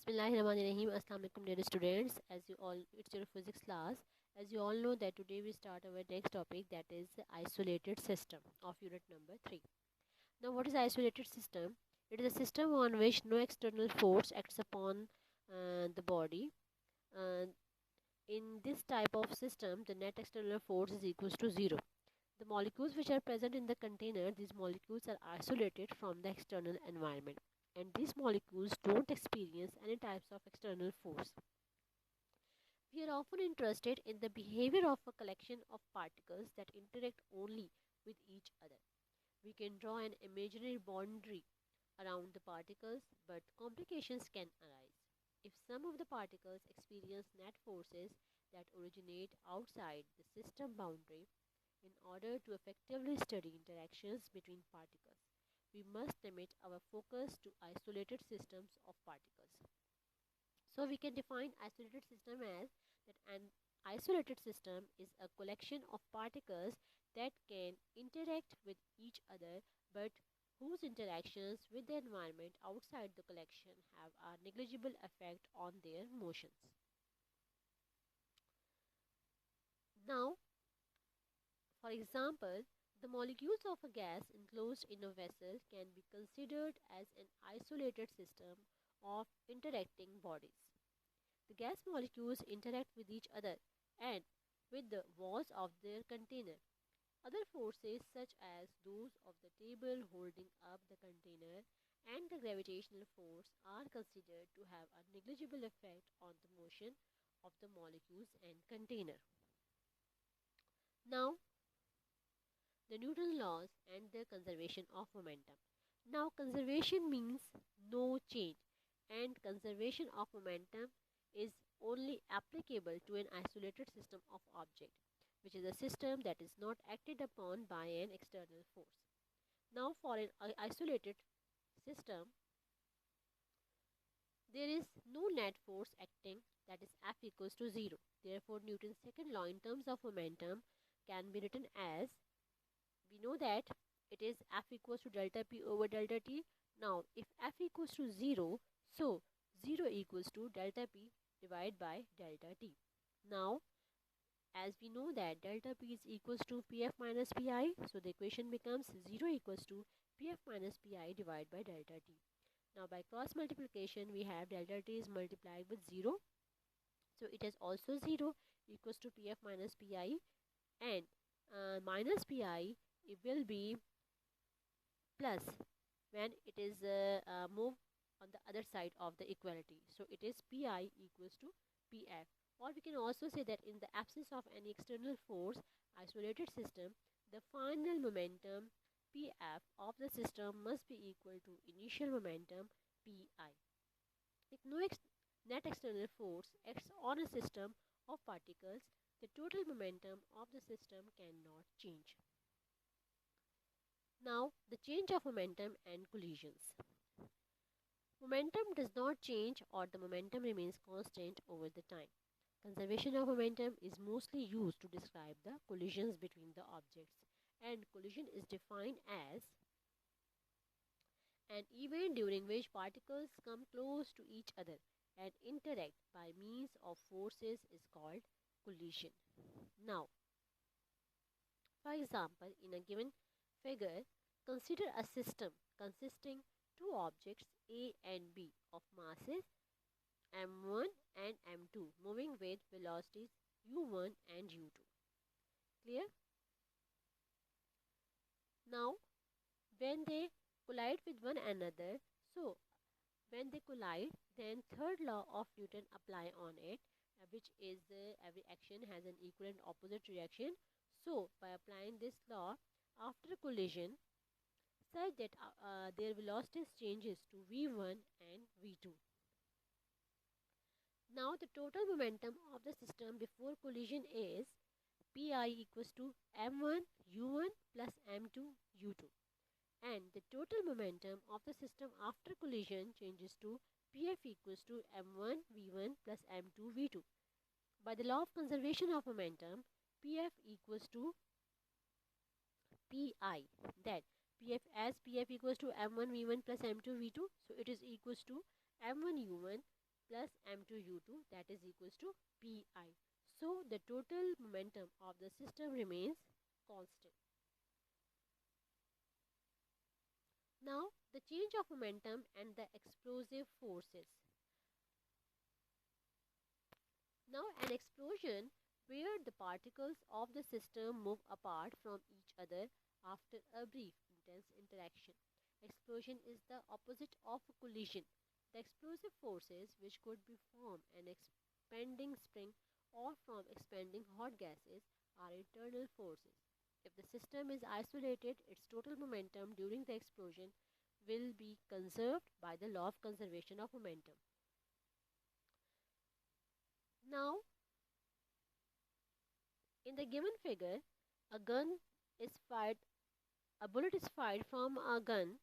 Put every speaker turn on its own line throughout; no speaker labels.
Bismillahirrahmanirrahim. Assalamu alaikum dear students. It's your physics class. As you all know that today we start our next topic, that is isolated system of unit number 3. Now what is isolated system? It is a system on which no external force acts upon the body. Uh, in this type of system, the net external force is equals to 0. The molecules which are present in the container, these molecules are isolated from the external environment, and these molecules don't experience any types of external force. We are often interested in the behavior of a collection of particles that interact only with each other. We can draw an imaginary boundary around the particles, but complications can arise. If some of the particles experience net forces that originate outside the system boundary, in order to effectively study interactions between particles, we must limit our focus to isolated systems of particles. So we can define isolated system as that an isolated system is a collection of particles that can interact with each other, but whose interactions with the environment outside the collection have a negligible effect on their motions. Now, for example, the molecules of a gas enclosed in a vessel can be considered as an isolated system of interacting bodies. The gas molecules interact with each other and with the walls of their container. Other forces, such as those of the table holding up the container and the gravitational force, are considered to have a negligible effect on the motion of the molecules and container. Now, the Newton laws and the conservation of momentum. Now, conservation means no change, and conservation of momentum is only applicable to an isolated system of object, which is a system that is not acted upon by an external force. Now, for an isolated system, there is no net force acting, that is F equals to 0. Therefore, Newton's second law in terms of momentum can be written as, we know that it is F equals to delta P over delta T. Now, if F equals to 0, so 0 equals to delta P divided by delta T. Now, as we know that delta P is equals to Pf minus Pi, so the equation becomes 0 equals to Pf minus Pi divided by delta T. Now, by cross multiplication, we have delta T is multiplied with 0. So, it is also 0 equals to Pf minus Pi, and minus Pi, it will be plus when it is moved on the other side of the equality. So it is Pi equals to Pf. Or we can also say that in the absence of any external force, isolated system, the final momentum Pf of the system must be equal to initial momentum Pi. If no net external force acts on a system of particles, the total momentum of the system cannot change. Now, the change of momentum and collisions. Momentum does not change, or the momentum remains constant over the time. Conservation of momentum is mostly used to describe the collisions between the objects, and collision is defined as an event during which particles come close to each other and interact by means of forces is called collision. Now, for example, in a given figure, consider a system consisting two objects A and B of masses m1 and m2 moving with velocities u1 and u2. Clear? Now, when they collide with one another, so when they collide, then third law of Newton apply on it, which is every action has an equal and opposite reaction. So, by applying this law, after collision, such that their velocities changes to v1 and v2. Now, the total momentum of the system before collision is Pi equals to m1 u1 plus m2 u2. And the total momentum of the system after collision changes to Pf equals to m1 v1 plus m2 v2. By the law of conservation of momentum, Pf equals to Pi, that Pf equals to m1 v1 plus m2 v2, so it is equals to m1 u1 plus m2u2, that is equals to pi. So the total momentum of the system remains constant. Now the change of momentum and the explosive forces. Now an explosion where the particles of the system move apart from each other after a brief intense interaction. Explosion is the opposite of collision. The explosive forces which could be from an expanding spring or from expanding hot gases are internal forces. If the system is isolated, its total momentum during the explosion will be conserved by the law of conservation of momentum. Now, in the given figure, a gun is fired, a bullet is fired from a gun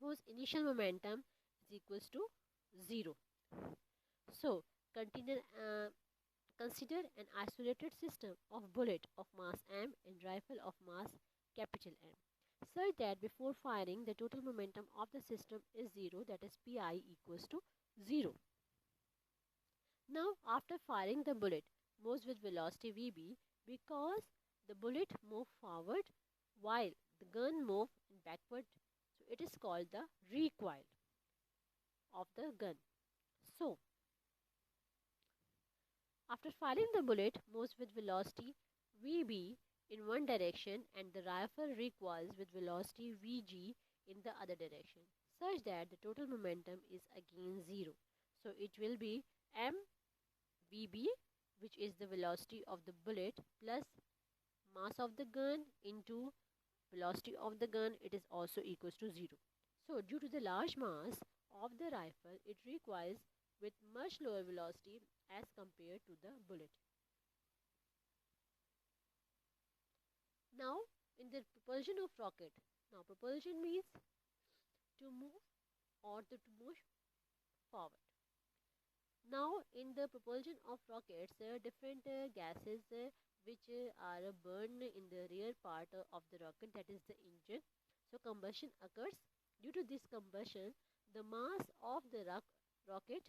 whose initial momentum is equals to 0. So, consider an isolated system of bullet of mass m and rifle of mass capital M, such that before firing the total momentum of the system is 0, that is pi equals to 0. Now after firing the bullet moves with velocity vb, because the bullet moved forward while the gun moved backward, so it is called the recoil of the gun. So after firing the bullet moves with velocity vb in one direction and the rifle recoils with velocity vg in the other direction, such that the total momentum is again 0. So it will be mvb, which is the velocity of the bullet, plus mass of the gun into velocity of the gun, it is also equals to 0. So due to the large mass of the rifle, it recoils with much lower velocity as compared to the bullet. Now in the propulsion of rocket, now propulsion means to move or to move forward. Now in the propulsion of rockets, different gases which are burned in the rear part of the rocket, that is the engine. So combustion occurs. Due to this combustion, the mass of the rocket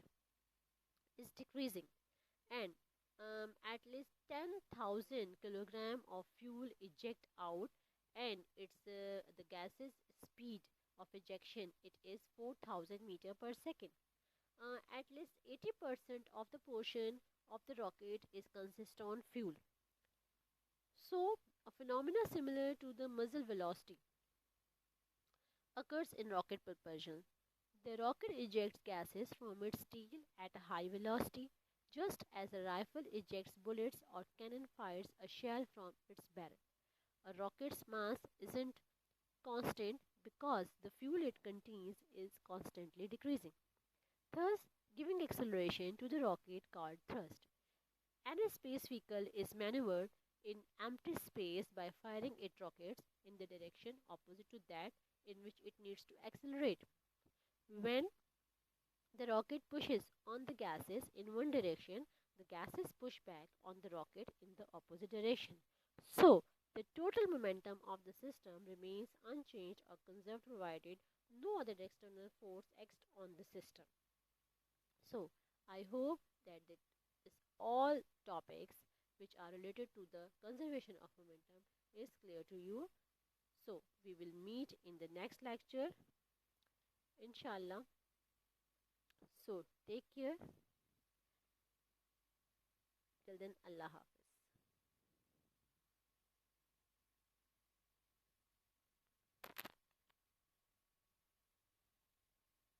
is decreasing, and at least 10,000 kilogram of fuel eject out, and its the gases speed of ejection, it is 4,000 meter per second. At least 80% of the portion of the rocket is consist on fuel. So a phenomena similar to the muzzle velocity occurs in rocket propulsion. The rocket ejects gases from its tail at a high velocity, just as a rifle ejects bullets or cannon fires a shell from its barrel. A rocket's mass isn't constant because the fuel it contains is constantly decreasing, thus giving acceleration to the rocket called thrust. Any space vehicle is maneuvered in empty space by firing its rockets in the direction opposite to that in which it needs to accelerate. When the rocket pushes on the gases in one direction, the gases push back on the rocket in the opposite direction. So, the total momentum of the system remains unchanged or conserved provided no other external force acts on the system. So, I hope that this all topics which are related to the conservation of momentum is clear to you. So, we will meet in the next lecture, inshallah. So, take care. Till then, Allah Hafiz.